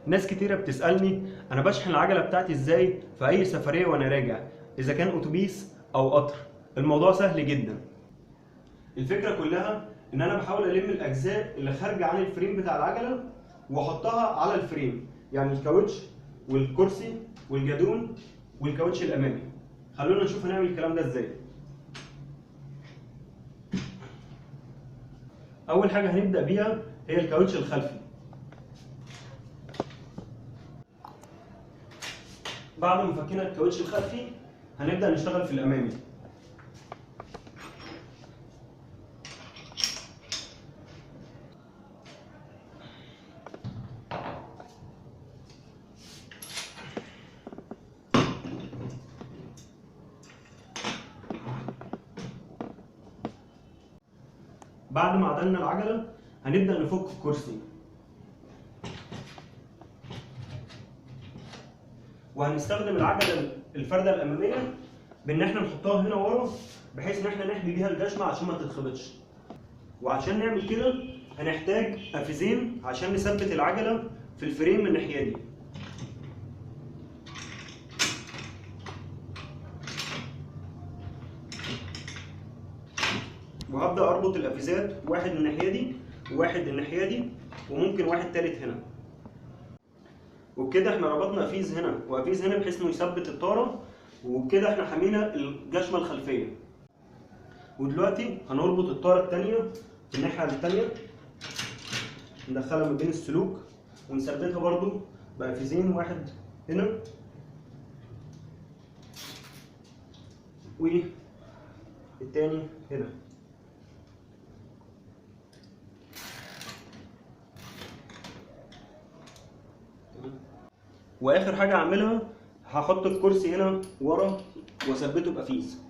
ناس كتيرة بتسألني أنا بشحن العجلة بتاعتي إزاي في أي سفرية وأنا راجع، إذا كان أتوبيس أو قطر. الموضوع سهل جدا. الفكرة كلها إن أنا بحاول ألم الأجزاء اللي خارجة عن الفريم بتاع العجلة وأحطها على الفريم، يعني الكاوتش والكرسي والجادون والكاوتش الأمامي. خلونا نشوف هنعمل الكلام ده إزاي. أول حاجة هنبدأ بيها هي الكاوتش الخلفي. بعد ما فكينا الكاوتش الخلفي هنبدأ نشتغل في الأمامي. بعد ما عدلنا العجلة هنبدأ نفك الكرسي، وهنستخدم العجلة الفردة الأمامية بإن احنا نحطها هنا ورا بحيث إن احنا نحمي بيها الجشمة عشان ما تتخبطش. وعشان نعمل كده هنحتاج قفزين عشان نثبت العجلة في الفريم من الناحية دي. وهبدأ أربط القفزات، واحد من الناحية دي وواحد من الناحية دي وممكن واحد تالت هنا. وبكده احنا ربطنا قفيز هنا وقفيز هنا بحيث انه يثبت الطارة، وبكده احنا حمينا الجشمة الخلفية. ودلوقتي هنربط الطارة التانية في الناحية التانية، ندخلها ما بين السلوك ونثبتها برضو بقفيزين، واحد هنا والتاني هنا. واخر حاجه هعملها هحط الكرسي هنا ورا واثبته بقفيز.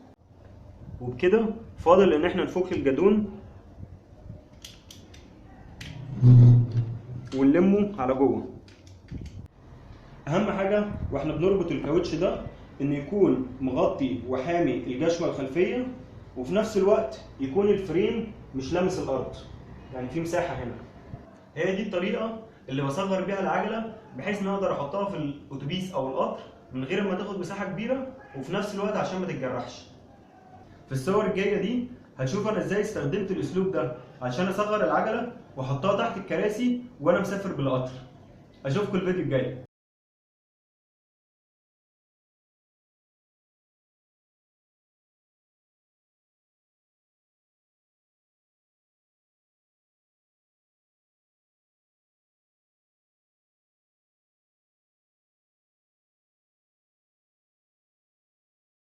وبكده فاضل ان احنا نفك الجادون ونلمه على جوه. اهم حاجه واحنا بنربط الكاوتش ده انه يكون مغطي وحامي الجشمه الخلفيه، وفي نفس الوقت يكون الفريم مش لامس الارض، يعني في مساحه هنا. هي دي الطريقه اللي بصغر بيها العجله بحيث ان اقدر احطها في الاتوبيس او القطر من غير ما تاخد مساحه كبيره، وفي نفس الوقت عشان ما تتجرحش. في الصور الجايه دي هتشوف انا ازاي استخدمت الاسلوب ده عشان اصغر العجله واحطها تحت الكراسي وانا مسافر بالقطر. اشوفكم الفيديو الجاي.